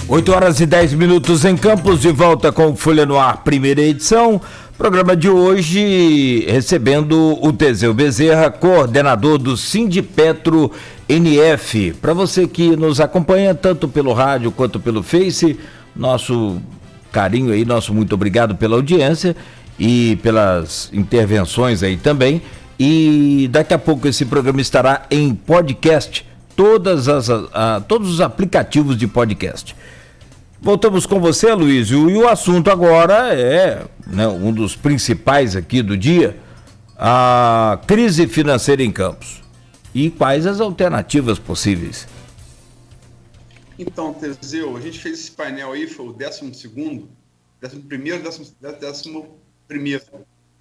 8h10 em Campos, de volta com Folha no Ar, primeira edição. Programa de hoje recebendo o Teseu Bezerra, coordenador do Sindipetro NF. Para você que nos acompanha tanto pelo rádio quanto pelo Face, nosso carinho aí, nosso muito obrigado pela audiência e pelas intervenções aí também. E daqui a pouco esse programa estará em podcast, todos os aplicativos de podcast. Voltamos com você, Luísio, e o assunto agora é, um dos principais aqui do dia, a crise financeira em Campos. E quais as alternativas possíveis? Então, Teseu, a gente fez esse painel aí, foi o 11º, 11º,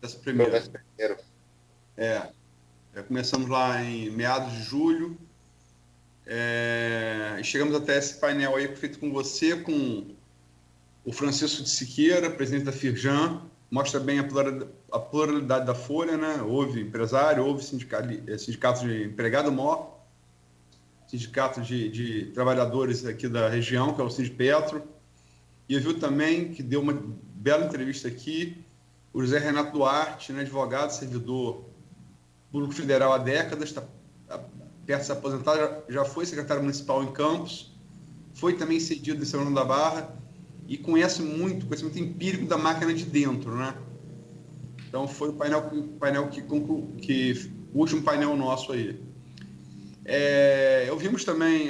11º. Começamos lá em meados de julho. Chegamos até esse painel aí feito com você, com o Francisco de Siqueira, presidente da Firjan. Mostra bem a pluralidade da Folha, né? Houve empresário, houve sindicato de empregado maior, sindicato de trabalhadores aqui da região, que é o Sindipetro. E eu vi também que deu uma bela entrevista aqui o José Renato Duarte, né? Advogado, servidor público federal há décadas, está perto de se aposentar, já foi secretário municipal em Campos, foi também cedido em São João da Barra e conhece muito, conhecimento empírico da máquina de dentro, né? Então foi o painel que o último painel nosso aí. Ouvimos também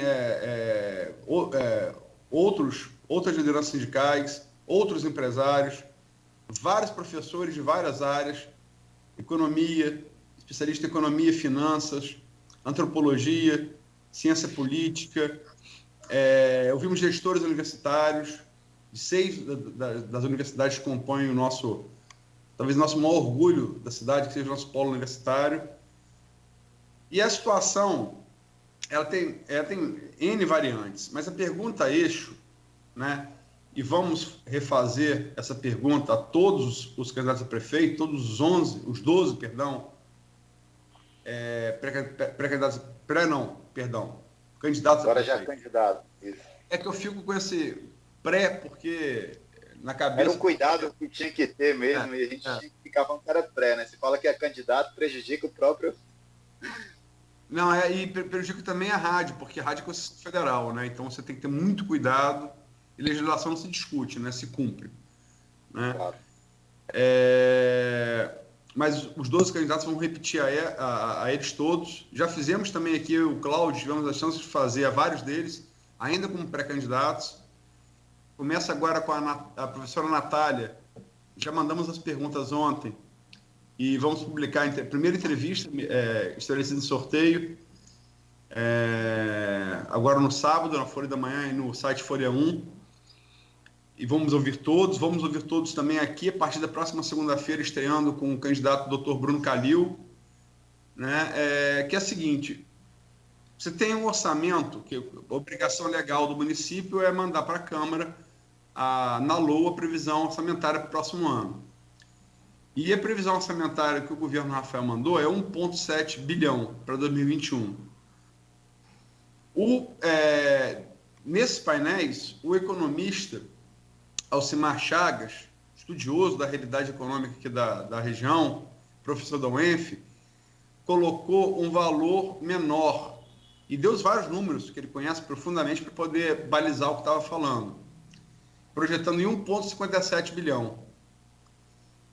outras lideranças sindicais, outros empresários, vários professores de várias áreas, economia, especialista em economia e finanças, antropologia, ciência política. Ouvimos gestores universitários, de 6 das universidades que compõem talvez o nosso maior orgulho da cidade, que seja o nosso polo universitário. E a situação, ela tem N variantes, mas a pergunta eixo, né? E vamos refazer essa pergunta a todos os candidatos a prefeito, todos os 12, candidatos agora a já candidato. Isso. É que eu fico com esse pré, porque na cabeça... Era um cuidado que tinha que ter mesmo, e a gente tinha que ficar falando que era pré, né? Você fala que é candidato, prejudica o próprio... Não, e prejudica também a rádio, porque a rádio é Constituição Federal, né? Então você tem que ter muito cuidado, e legislação não se discute, né? Se cumpre. Né? Claro. Mas os 12 candidatos vão repetir a eles todos. Já fizemos também aqui, o Cláudio, tivemos a chance de fazer a vários deles, ainda como pré-candidatos. Começa agora com a professora Natália. Já mandamos as perguntas ontem e vamos publicar a primeira entrevista estabelecida em sorteio, agora no sábado, na Folha da Manhã e no site Folha 1. E vamos ouvir todos também aqui, a partir da próxima segunda-feira, estreando com o candidato Dr. Bruno Calil, né? Que é o seguinte: você tem um orçamento, que a obrigação legal do município é mandar para a Câmara, na LOA, a previsão orçamentária para o próximo ano. E a previsão orçamentária que o governo Rafael mandou é 1,7 bilhão para 2021. Nesses painéis, o economista Alcimar Chagas, estudioso da realidade econômica aqui da região, professor da UENF, colocou um valor menor e deu os vários números que ele conhece profundamente para poder balizar o que estava falando, projetando em 1,57 bilhão,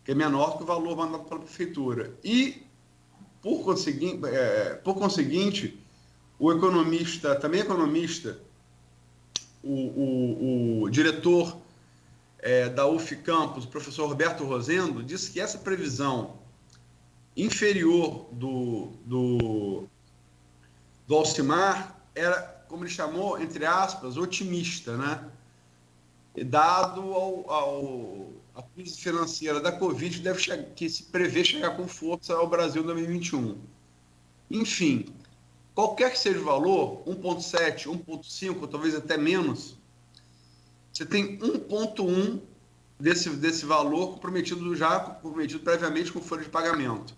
que é menor que o valor mandado pela prefeitura. E, por conseguinte, o economista, o diretor da UF Campos, o professor Roberto Rosendo, disse que essa previsão inferior do Alcimar era, como ele chamou, entre aspas, otimista, né? Dado a crise financeira da Covid, que se prevê chegar com força ao Brasil em 2021. Enfim, qualquer que seja o valor, 1,7, 1,5, talvez até menos, você tem 1,1 desse valor comprometido previamente com folha de pagamento.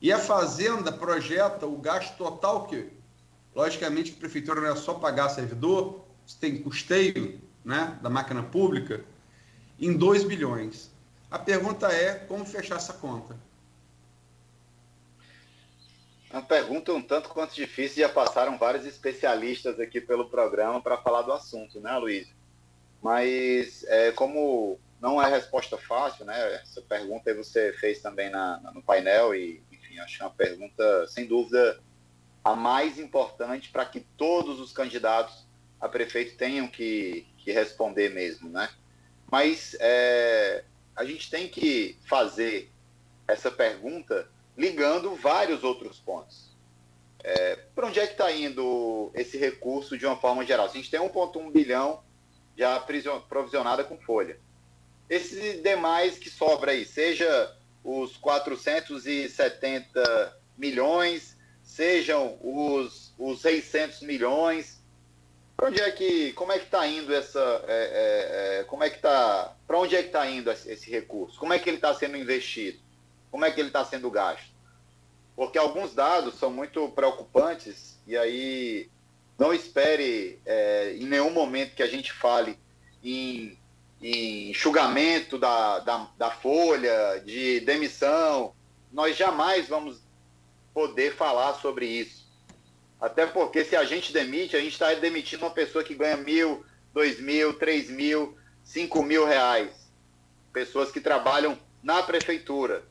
E a Fazenda projeta o gasto total, que, logicamente, a prefeitura não é só pagar servidor, você tem custeio, né, da máquina pública em 2 bilhões. A pergunta é como fechar essa conta? Uma pergunta um tanto quanto difícil, já passaram vários especialistas aqui pelo programa para falar do assunto, né, Luiz? Mas como não é resposta fácil, né? Essa pergunta aí você fez também no painel e, enfim, acho que é uma pergunta, sem dúvida, a mais importante para que todos os candidatos a prefeito tenham que responder mesmo, né? Mas a gente tem que fazer essa pergunta ligando vários outros pontos. Para onde é que está indo esse recurso de uma forma geral? A gente tem 1,1 bilhão já provisionada com folha. Esses demais que sobra aí, seja os 470 milhões, sejam os 600 milhões, para onde como é que está indo para onde é que está indo esse recurso? Como é que ele está sendo investido? Como é que ele está sendo gasto? Porque alguns dados são muito preocupantes e aí não espere em nenhum momento que a gente fale em enxugamento da folha, de demissão. Nós jamais vamos poder falar sobre isso. Até porque se a gente demite, a gente está demitindo uma pessoa que ganha 1.000, 2.000, 3.000, 5.000 reais. Pessoas que trabalham na prefeitura.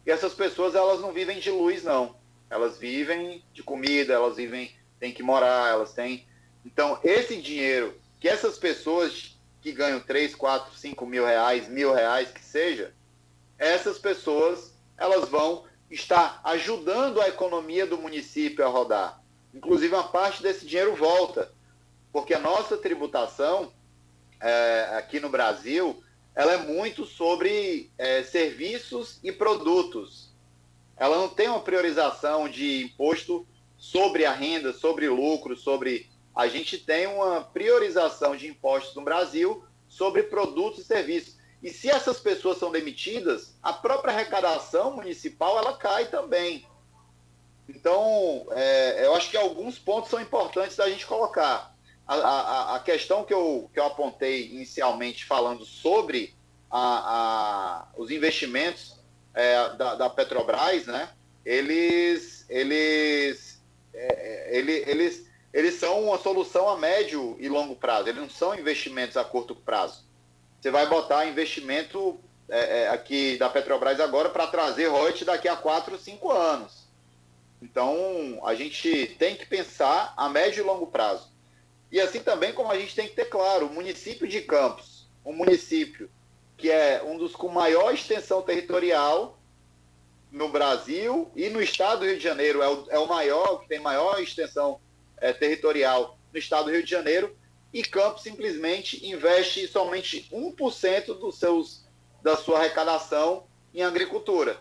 E essas pessoas, elas não vivem de luz, não. Elas vivem de comida, elas têm que morar, elas têm... Então, esse dinheiro que essas pessoas que ganham 3, 4, 5 mil reais, 1.000 reais, que seja, essas pessoas, elas vão estar ajudando a economia do município a rodar. Inclusive, uma parte desse dinheiro volta, porque a nossa tributação aqui no Brasil, ela é muito sobre serviços e produtos. Ela não tem uma priorização de imposto sobre a renda, sobre lucro, sobre... A gente tem uma priorização de impostos no Brasil sobre produtos e serviços. E se essas pessoas são demitidas, a própria arrecadação municipal, ela cai também. Então, eu acho que alguns pontos são importantes da gente colocar. A questão que eu apontei inicialmente falando sobre os investimentos da Petrobras, né? Eles são uma solução a médio e longo prazo. Eles não são investimentos a curto prazo. Você vai botar investimento aqui da Petrobras agora para trazer royalties daqui a 4 ou 5 anos. Então, a gente tem que pensar a médio e longo prazo. E assim também como a gente tem que ter claro, o município de Campos, um município que é um dos com maior extensão territorial no Brasil e no estado do Rio de Janeiro, é o maior, que tem maior extensão territorial no estado do Rio de Janeiro, e Campos simplesmente investe somente 1% da sua arrecadação em agricultura.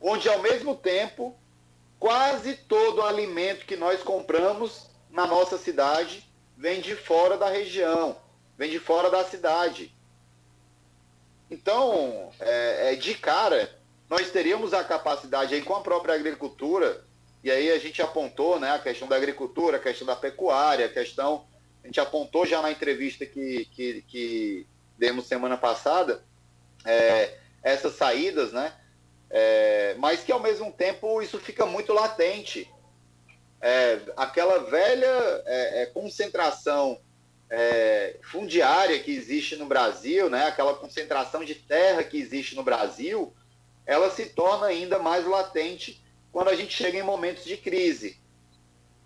Onde, ao mesmo tempo, quase todo o alimento que nós compramos na nossa cidade vem de fora da região, vem de fora da cidade. Então, de cara, nós teríamos a capacidade aí com a própria agricultura, e aí a gente apontou, né, a questão da agricultura, a questão da pecuária, a gente apontou já na entrevista que demos semana passada, essas saídas, né, mas que ao mesmo tempo isso fica muito latente. Aquela velha concentração fundiária que existe no Brasil, né, aquela concentração de terra que existe no Brasil, ela se torna ainda mais latente quando a gente chega em momentos de crise.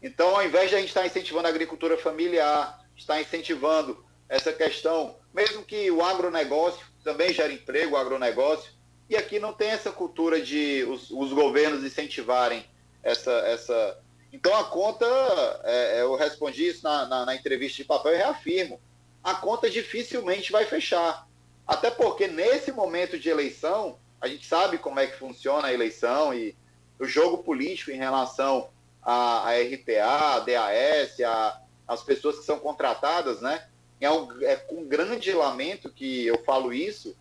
Então, ao invés de a gente estar incentivando a agricultura familiar, estar incentivando essa questão, mesmo que o agronegócio também gera emprego, o agronegócio, e aqui não tem essa cultura de os governos incentivarem essa... Então, a conta, eu respondi isso na entrevista de papel e reafirmo, a conta dificilmente vai fechar. Até porque, nesse momento de eleição, a gente sabe como é que funciona a eleição e o jogo político em relação a RPA, a DAS, as pessoas que são contratadas, né? Com grande lamento que eu falo isso.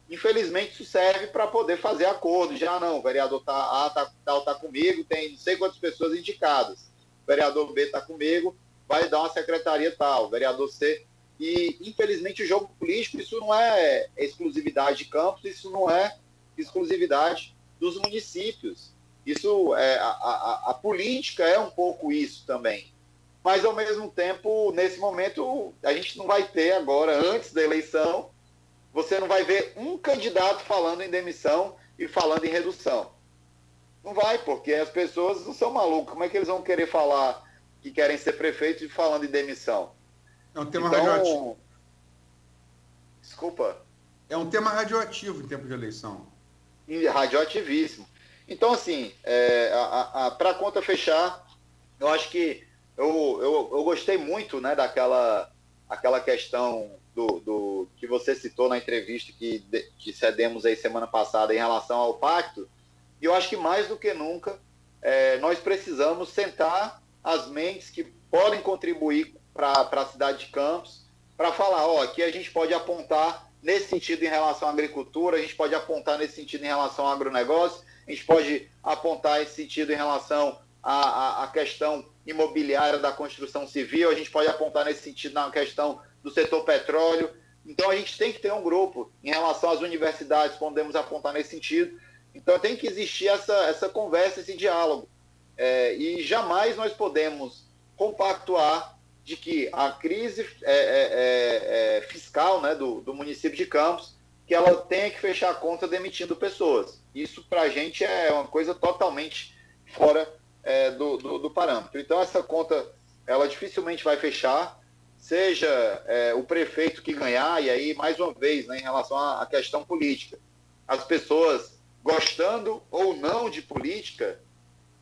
Infelizmente, isso serve para poder fazer acordo. Já não, o vereador tá comigo, tem não sei quantas pessoas indicadas. O vereador B está comigo, vai dar uma secretaria tal. O vereador C. E, infelizmente, o jogo político, isso não é exclusividade de Campos, isso não é exclusividade dos municípios. Isso a política é um pouco isso também. Mas, ao mesmo tempo, nesse momento, a gente não vai ter agora, antes da eleição, você não vai ver um candidato falando em demissão e falando em redução. Não vai, porque as pessoas não são malucas. Como é que eles vão querer falar que querem ser prefeitos e falando em demissão? É um tema radioativo. Desculpa. É um tema radioativo em tempo de eleição. Radioativíssimo. Então, assim, para a conta fechar, eu acho que eu gostei muito, né, aquela questão do que você citou na entrevista que cedemos aí semana passada em relação ao pacto. E eu acho que mais do que nunca nós precisamos sentar as mentes que podem contribuir para a cidade de Campos, para falar, aqui a gente pode apontar nesse sentido em relação à agricultura, a gente pode apontar nesse sentido em relação ao agronegócio, a gente pode apontar esse sentido em relação à questão imobiliária da construção civil, a gente pode apontar nesse sentido na questão do setor petróleo. Então, a gente tem que ter um grupo em relação às universidades, podemos apontar nesse sentido. Então, tem que existir essa conversa, esse diálogo. E jamais nós podemos compactuar de que a crise fiscal, né, do município de Campos, que ela tenha que fechar a conta demitindo pessoas. Isso, para a gente, é uma coisa totalmente fora do parâmetro. Então, essa conta, ela dificilmente vai fechar, seja o prefeito que ganhar, e aí, mais uma vez, né, em relação à questão política. As pessoas, gostando ou não de política,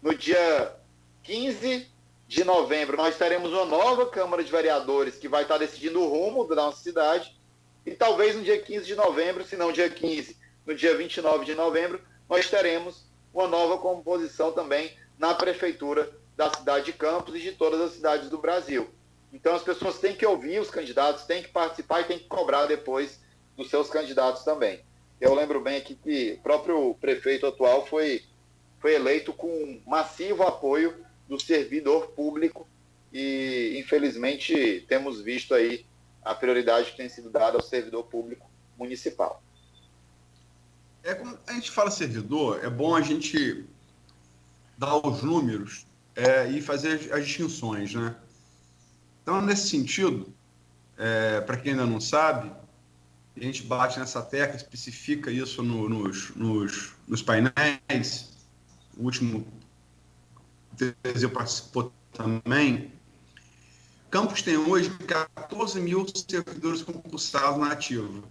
no dia 15 de novembro, nós teremos uma nova Câmara de Vereadores que vai estar decidindo o rumo da nossa cidade, e talvez no dia 15 de novembro, se não dia 15, no dia 29 de novembro, nós teremos uma nova composição também na prefeitura da cidade de Campos e de todas as cidades do Brasil. Então as pessoas têm que ouvir os candidatos, têm que participar e têm que cobrar depois dos seus candidatos também. Eu lembro bem aqui que o próprio prefeito atual foi eleito com massivo apoio do servidor público e, infelizmente, temos visto aí a prioridade que tem sido dada ao servidor público municipal. Como a gente fala servidor, é bom a gente dar os números e fazer as distinções, né? Então, nesse sentido, para quem ainda não sabe, a gente bate nessa tecla, especifica isso nos painéis. O último Teseu participou também. Campos tem hoje 14 mil servidores concursados na ativa,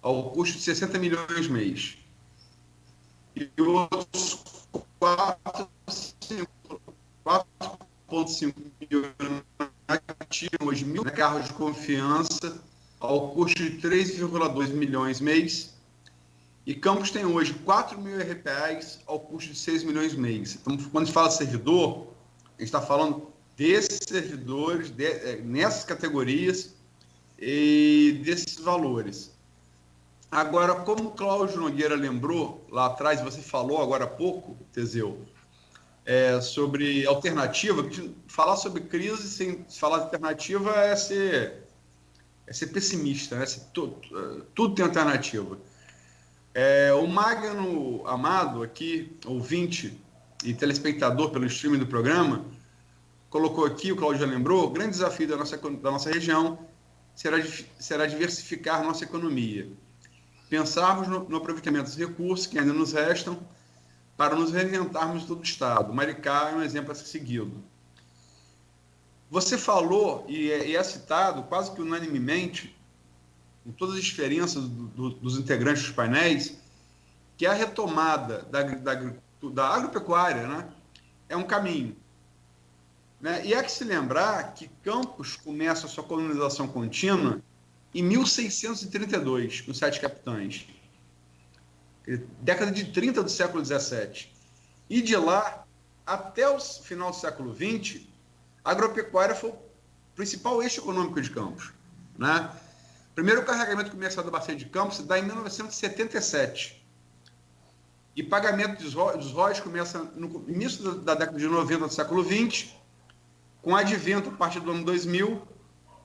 ao custo de 60 milhões mês. E outros 4,5 milhões na ativa, hoje 1.000 carros de confiança, ao custo de 3,2 milhões mês. E Campos tem hoje 4 mil RPAs ao custo de 6 milhões mês. Então, quando a gente fala servidor, a gente está falando desses servidores, nessas categorias e desses valores. Agora, como o Cláudio Nogueira lembrou lá atrás, você falou agora há pouco, Teseu, sobre alternativa, falar sobre crise sem falar de alternativa é ser pessimista, né? Tudo tem alternativa. O Magno Amado, aqui, ouvinte e telespectador pelo streaming do programa, colocou aqui, o Cláudio já lembrou, o grande desafio da nossa região será diversificar nossa economia. Pensarmos no aproveitamento dos recursos que ainda nos restam para nos reinventarmos em todo o Estado. Maricá é um exemplo a ser seguido. Você falou, e é citado quase que unanimemente, com todas as diferenças dos integrantes dos painéis, que a retomada da agropecuária, né, é um caminho. Né? E é que se lembrar que Campos começa a sua colonização contínua em 1632, com 7 capitães. Década de 30 do século XVII. E de lá, até o final do século XX, a agropecuária foi o principal eixo econômico de Campos. Né? O primeiro carregamento comercial da Bacia de Campos se dá em 1977. E pagamento dos royalties começa no início da década de 90 do século XX, com o advento, a partir do ano 2000,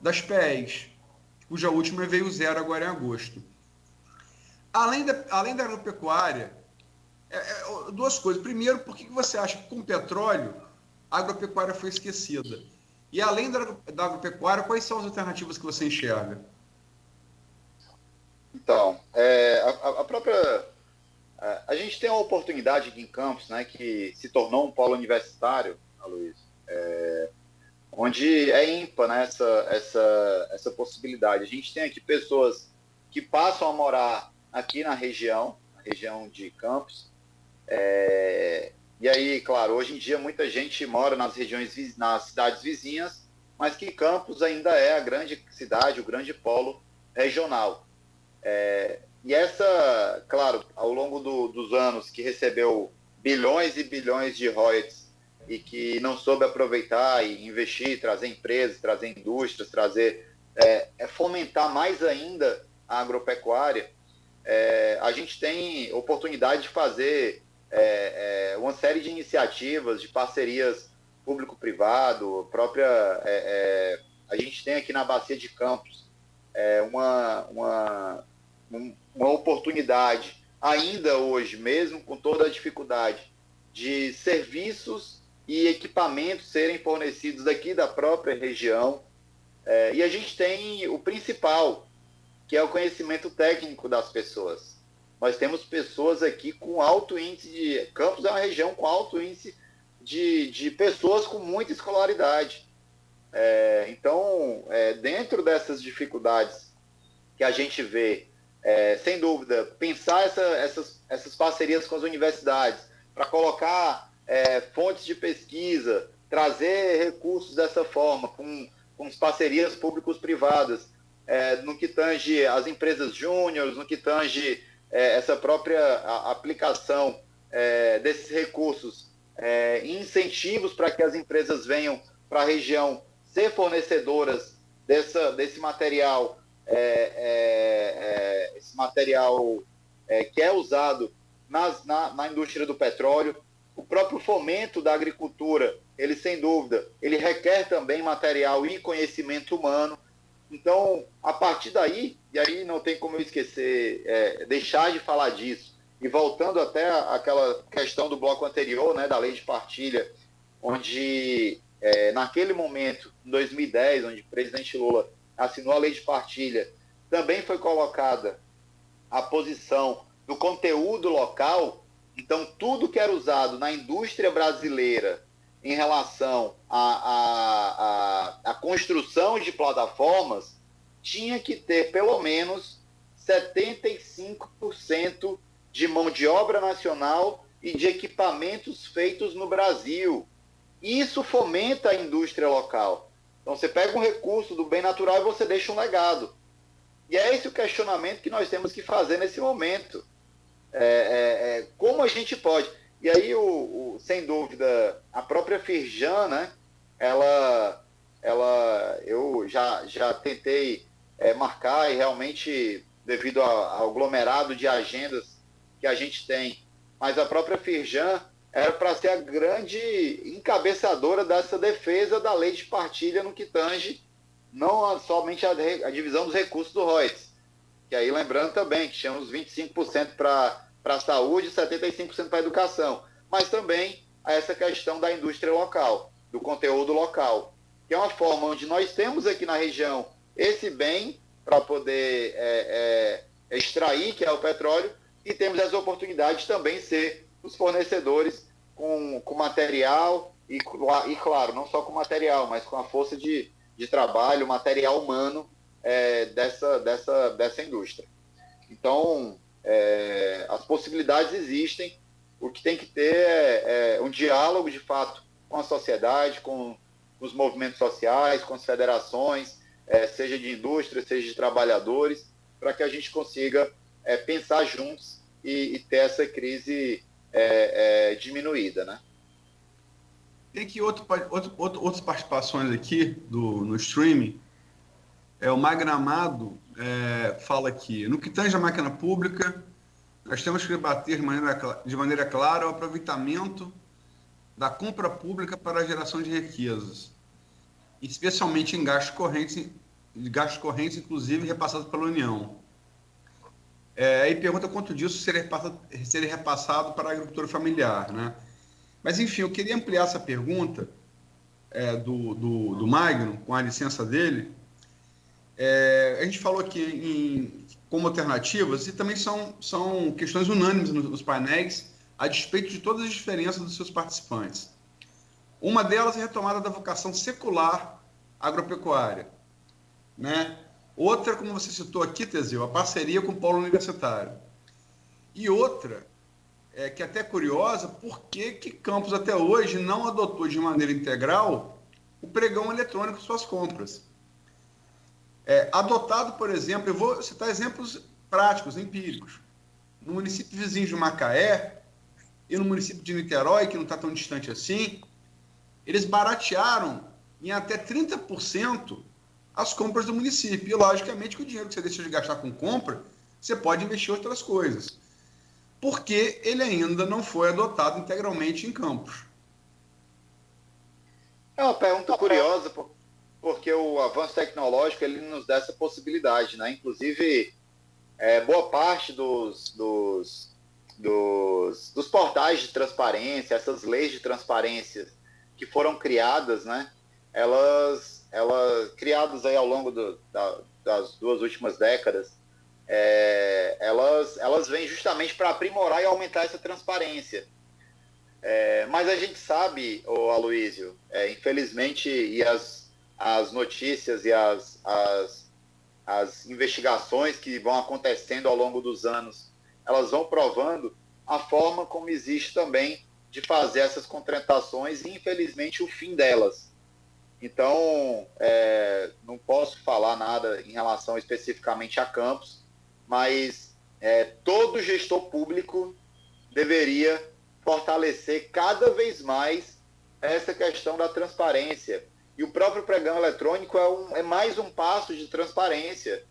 das PEs. cuja última veio zero agora em agosto. Além da agropecuária, duas coisas. Primeiro, por que você acha que com o petróleo a agropecuária foi esquecida? E além da agropecuária, quais são as alternativas que você enxerga? Então, a própria... A gente tem uma oportunidade aqui em Campos, né, que se tornou um polo universitário, Luiz, onde é ímpar, né, essa possibilidade. A gente tem aqui pessoas que passam a morar aqui na região de Campos. E aí, claro, hoje em dia muita gente mora nas cidades vizinhas, mas que Campos ainda é a grande cidade, o grande polo regional. E essa, claro, ao longo dos anos que recebeu bilhões e bilhões de royalties e que não soube aproveitar e investir, trazer empresas, trazer indústrias, fomentar mais ainda a agropecuária, a gente tem oportunidade de fazer uma série de iniciativas, de parcerias público-privado, a gente tem aqui na Bacia de Campos uma oportunidade, ainda hoje, mesmo com toda a dificuldade, de serviços e equipamentos serem fornecidos aqui da própria região. E a gente tem o principal, que é o conhecimento técnico das pessoas. Nós temos pessoas aqui com alto índice de... Campos é uma região com alto índice de pessoas com muita escolaridade. Então, dentro dessas dificuldades que a gente vê, sem dúvida, pensar essas parcerias com as universidades para colocar fontes de pesquisa, trazer recursos dessa forma, com as parcerias públicos-privadas, no que tange as empresas júniores, no que tange essa própria aplicação desses recursos, incentivos para que as empresas venham para a região ser fornecedoras desse material, esse material que é usado na indústria do petróleo. O próprio fomento da agricultura, ele sem dúvida, ele requer também material e conhecimento humano. Então, a partir daí, e aí não tem como eu esquecer, deixar de falar disso, e voltando até aquela questão do bloco anterior, né, da lei de partilha, onde naquele momento, em 2010, onde o presidente Lula assinou a lei de partilha, também foi colocada a posição do conteúdo local. Então, tudo que era usado na indústria brasileira em relação à construção de plataformas tinha que ter pelo menos 75% de mão de obra nacional e de equipamentos feitos no Brasil. Isso fomenta a indústria local. Então, você pega um recurso do bem natural e você deixa um legado. E é esse o questionamento que nós temos que fazer nesse momento. Como a gente pode... E aí, sem dúvida, a própria Firjan, né, eu já tentei marcar, e realmente, devido ao aglomerado de agendas que a gente tem, mas a própria Firjan era para ser a grande encabeçadora dessa defesa da lei de partilha no que tange não somente a divisão dos recursos do royalties, que aí lembrando também que tínhamos 25% para a saúde e 75% para a educação, mas também a essa questão da indústria local, do conteúdo local, que é uma forma onde nós temos aqui na região esse bem para poder extrair, que é o petróleo, e temos as oportunidades de também ser os fornecedores com material e, claro, não só com material, mas com a força de trabalho, material humano dessa indústria. Então, as possibilidades existem. O que tem que ter é um diálogo, de fato, com a sociedade, com os movimentos sociais, com as federações, seja de indústria, seja de trabalhadores, para que a gente consiga pensar juntos e ter essa crise diminuída, né? Tem aqui outras participações aqui no streaming. O Magramado fala aqui: no que tange a máquina pública, nós temos que debater de maneira clara o aproveitamento da compra pública para a geração de riquezas, especialmente em gastos correntes de gastos correntes, inclusive repassados pela União. Aí pergunta quanto disso seria repassado para a agricultura familiar, né? Mas, enfim, eu queria ampliar essa pergunta do Magno, com a licença dele. A gente falou aqui como alternativas, e também são questões unânimes nos painéis, a despeito de todas as diferenças dos seus participantes. Uma delas é a retomada da vocação secular agropecuária, né? Outra, como você citou aqui, Teseu, a parceria com o polo universitário. E outra, que é até curiosa, por que Campos até hoje não adotou de maneira integral o pregão eletrônico de suas compras. Adotado, por exemplo, eu vou citar exemplos práticos, empíricos. No município vizinho de Macaé e no município de Niterói, que não está tão distante assim, eles baratearam em até 30% as compras do município. E, logicamente, que o dinheiro que você deixa de gastar com compra, você pode investir em outras coisas. Porque ele ainda não foi adotado integralmente em Campos. É uma pergunta curiosa, porque o avanço tecnológico ele nos dá essa possibilidade, né? Inclusive, boa parte dos portais de transparência, essas leis de transparência que foram criadas, né? Elas criadas aí ao longo das 2 últimas décadas, elas vêm justamente para aprimorar e aumentar essa transparência. Mas a gente sabe, Aloysio, infelizmente, e as notícias e as investigações que vão acontecendo ao longo dos anos, elas vão provando a forma como existe também de fazer essas contratações e, infelizmente, o fim delas. Então, não posso falar nada em relação especificamente a Campos, mas todo gestor público deveria fortalecer cada vez mais essa questão da transparência. E o próprio pregão eletrônico é mais um passo de transparência.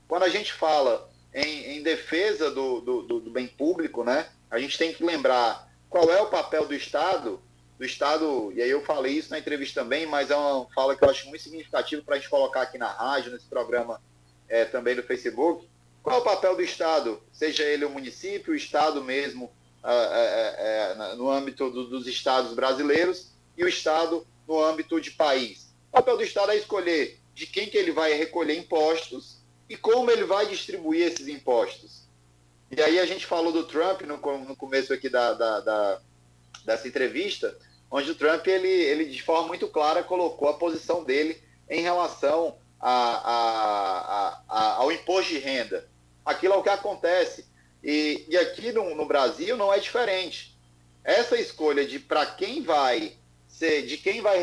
Quando a gente fala em defesa do bem público, né, a gente tem que lembrar qual é o papel do Estado, e aí eu falei isso na entrevista também, mas é uma fala que eu acho muito significativa para a gente colocar aqui na rádio, nesse programa também no Facebook. Qual é o papel do Estado? Seja ele o município, o Estado mesmo, no âmbito dos Estados brasileiros, e o Estado no âmbito de país. O papel do Estado é escolher de quem que ele vai recolher impostos e como ele vai distribuir esses impostos. E aí a gente falou do Trump no começo aqui dessa entrevista, onde o Trump, ele de forma muito clara colocou a posição dele em relação ao imposto de renda. Aquilo é o que acontece. E aqui no Brasil não é diferente. Essa escolha de quem vai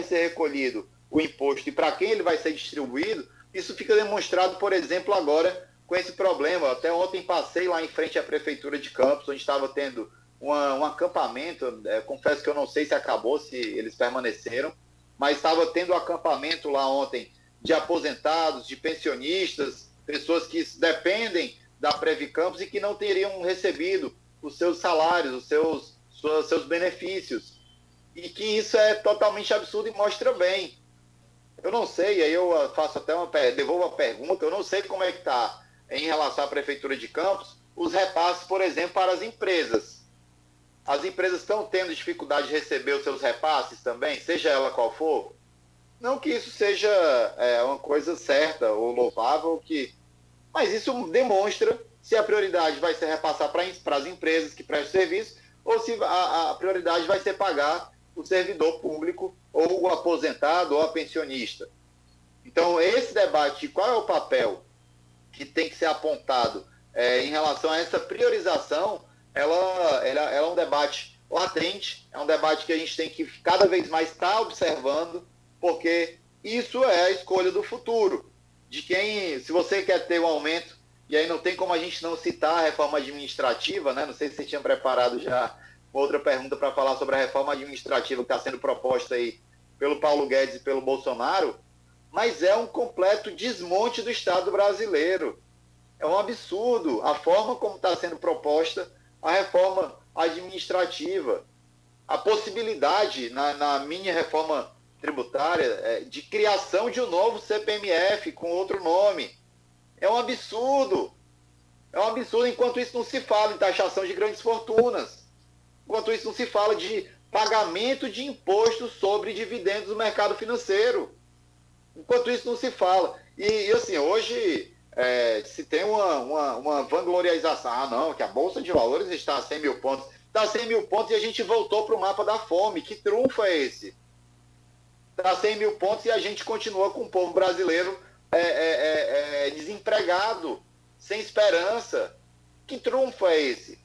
ser recolhido o imposto e para quem ele vai ser distribuído, isso fica demonstrado, por exemplo, agora com esse problema. Até ontem passei lá em frente à Prefeitura de Campos, onde estava tendo um acampamento, confesso que eu não sei se acabou, se eles permaneceram, mas estava tendo um acampamento lá ontem de aposentados, de pensionistas, pessoas que dependem da Previcampos e que não teriam recebido os seus salários, os seus benefícios. E que isso é totalmente absurdo e mostra bem. Eu não sei, aí eu faço até devolvo a pergunta, eu não sei como é que está em relação à Prefeitura de Campos, os repasses, por exemplo, para as empresas. As empresas estão tendo dificuldade de receber os seus repasses também, seja ela qual for? Não que isso seja uma coisa certa ou louvável, mas isso demonstra se a prioridade vai ser repassar para as empresas que prestam serviço ou se a prioridade vai ser pagar o servidor público ou o aposentado ou a pensionista. Então, esse debate de qual é o papel que tem que ser apontado em relação a essa priorização, ela é um debate latente, é um debate que a gente tem que cada vez mais estar observando, porque isso é a escolha do futuro. De quem, se você quer ter um aumento, e aí não tem como a gente não citar a reforma administrativa, né? Não sei se você tinha preparado já outra pergunta para falar sobre a reforma administrativa que está sendo proposta aí pelo Paulo Guedes e pelo Bolsonaro, mas é um completo desmonte do Estado brasileiro. É um absurdo a forma como está sendo proposta a reforma administrativa. A possibilidade, na mini reforma tributária de criação de um novo CPMF com outro nome. É um absurdo. É um absurdo. Enquanto isso não se fala em taxação de grandes fortunas. Enquanto isso não se fala de pagamento de impostos sobre dividendos do mercado financeiro. Enquanto isso não se fala. E assim, hoje se tem uma vanglorialização. Ah, não, que a Bolsa de Valores está a 100 mil pontos. Está a 100 mil pontos e a gente voltou para o mapa da fome. Que trunfo é esse? Está a 100 mil pontos e a gente continua com o povo brasileiro desempregado, sem esperança. Que trunfo é esse?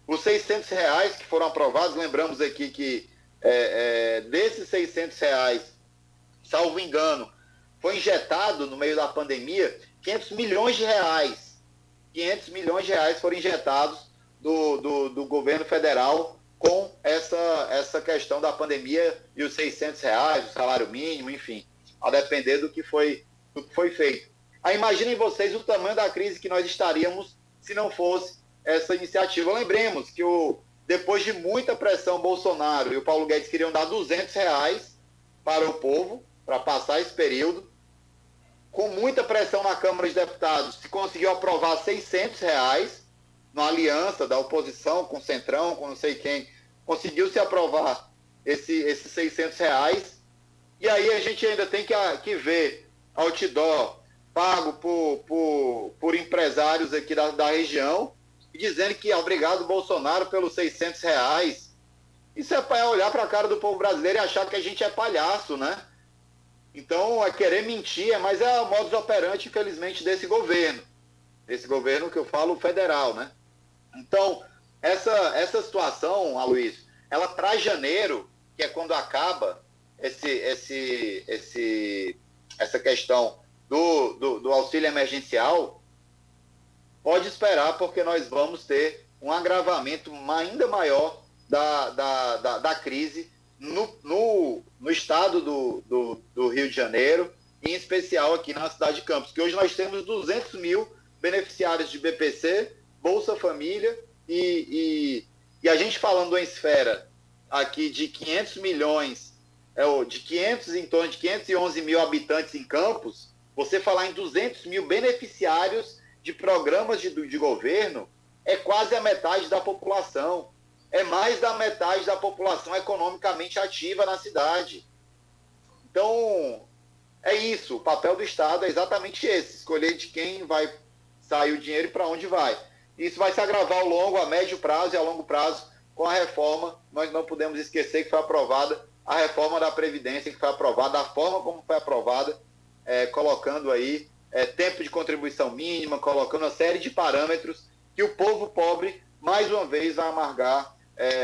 Os R$600 que foram aprovados, lembramos aqui que desses R$600, salvo engano, foi injetado no meio da pandemia 500 milhões de reais. 500 milhões de reais foram injetados do governo federal com essa questão da pandemia e os R$600, o salário mínimo, enfim, a depender do que foi feito. Aí imaginem vocês o tamanho da crise que nós estaríamos se não fosse essa iniciativa. Lembremos que depois de muita pressão, Bolsonaro e o Paulo Guedes queriam dar R$200 para o povo, para passar esse período. Com muita pressão na Câmara de Deputados, se conseguiu aprovar R$600, numa aliança da oposição com o Centrão, com não sei quem, conseguiu-se aprovar esses R$600. E aí a gente ainda tem que ver outdoor pago por empresários aqui da região, dizendo que obrigado Bolsonaro pelos R$600. Isso é para olhar para a cara do povo brasileiro e achar que a gente é palhaço, né? Então, é querer mentir, mas é o modus operandi, infelizmente, desse governo. Esse governo que eu falo federal, né? Então, essa situação, Aloysio, ela para janeiro, que é quando acaba essa questão do auxílio emergencial, pode esperar, porque nós vamos ter um agravamento ainda maior da crise no estado do Rio de Janeiro, em especial aqui na cidade de Campos, que hoje nós temos 200 mil beneficiários de BPC, Bolsa Família, e a gente falando uma esfera aqui de 500 milhões, em torno de 511 mil habitantes em Campos, você falar em 200 mil beneficiários de programas de governo, é quase a metade da população. É mais da metade da população economicamente ativa na cidade. Então, é isso. O papel do Estado é exatamente esse. Escolher de quem vai sair o dinheiro e para onde vai. Isso vai se agravar a médio prazo e a longo prazo com a reforma. Nós não podemos esquecer que foi aprovada a reforma da Previdência, que foi aprovada, da forma como foi aprovada, colocando aí tempo de contribuição mínima, colocando uma série de parâmetros que o povo pobre, mais uma vez, vai amargar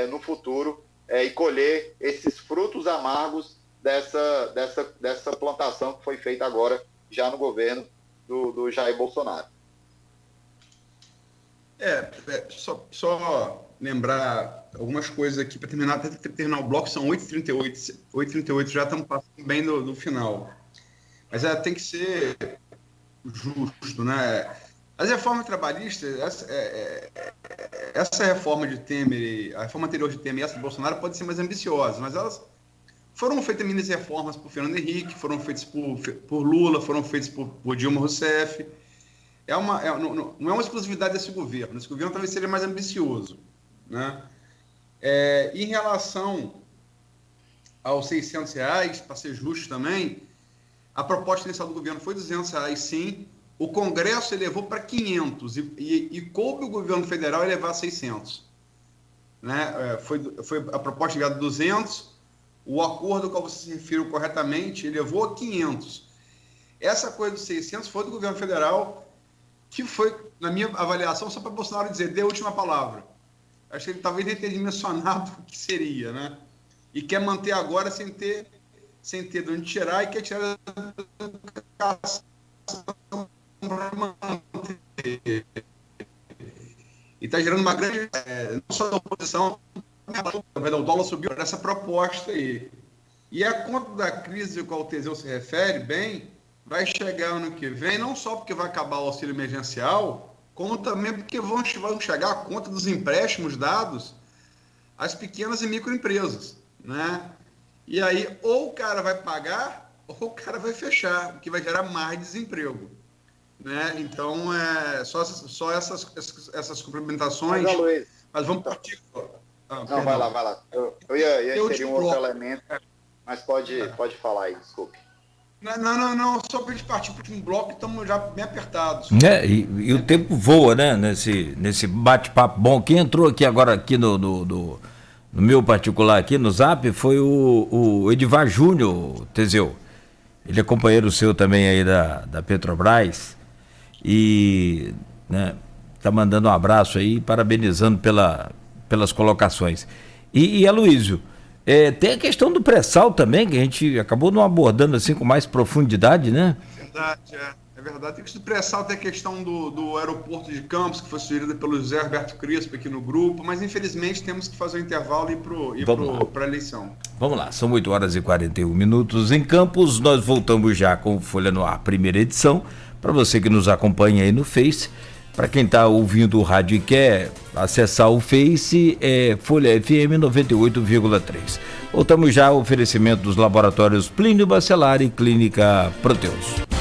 no futuro e colher esses frutos amargos dessa plantação que foi feita agora já no governo do Jair Bolsonaro. Só lembrar algumas coisas aqui para terminar o bloco. São 8h38, 8h38, já estamos passando bem do final. Mas tem que ser justo, né? As reformas trabalhistas, essa reforma de Temer, a reforma anterior de Temer e essa de Bolsonaro pode ser mais ambiciosas, mas elas foram feitas mini reformas por Fernando Henrique, foram feitas por Lula, foram feitas por Dilma Rousseff. Não é uma exclusividade desse governo. Esse governo talvez seja mais ambicioso, né? Em relação aos R$600, para ser justo também, a proposta inicial do governo foi R$200, sim. O Congresso elevou para 500 e coube o governo federal elevar a 600. Né? Foi a proposta ligada a 200, o acordo ao qual você se referiu corretamente elevou a 500. Essa coisa dos 600 foi do governo federal, que foi, na minha avaliação, só para Bolsonaro dizer, dê a última palavra. Acho que ele talvez nem tenha dimensionado o que seria, né? E quer manter agora sem ter de onde tirar, e quer tirar da educação para manter. E está gerando uma grande, não só da oposição, o dólar subiu nessa proposta aí. E a conta da crise a qual o Teseu se refere, bem, vai chegar ano que vem, não só porque vai acabar o auxílio emergencial, como também porque vão chegar a conta dos empréstimos dados às pequenas e microempresas, né? E aí, ou o cara vai pagar, ou o cara vai fechar, o que vai gerar mais desemprego. Né? Então, só essas complementações. Mas vamos partir. Não, vai lá. Eu ia inserir um outro elemento, mas pode falar aí, desculpe. Não, só para a gente partir para o último bloco, estamos já bem apertados. E o tempo voa, né? Nesse bate-papo bom. Quem entrou aqui agora aqui no meu particular aqui no Zap foi o Edivar Júnior, Teseu. Ele é companheiro seu também aí da Petrobras e, né, tá mandando um abraço aí, parabenizando pelas colocações. E Aloysio, tem a questão do pré-sal também, que a gente acabou não abordando assim com mais profundidade, né? É verdade. Tem que pré-sal, tem a questão do aeroporto de Campos, que foi sugerida pelo José Roberto Crespo aqui no grupo, mas infelizmente temos que fazer um intervalo e ir para a eleição. Vamos lá, são 8h41 em Campos, nós voltamos já com Folha no Ar, primeira edição, para você que nos acompanha aí no Face. Para quem está ouvindo o rádio e quer acessar o Face, Folha FM 98,3. Voltamos já ao oferecimento dos laboratórios Plínio Bacelar e Clínica Proteus.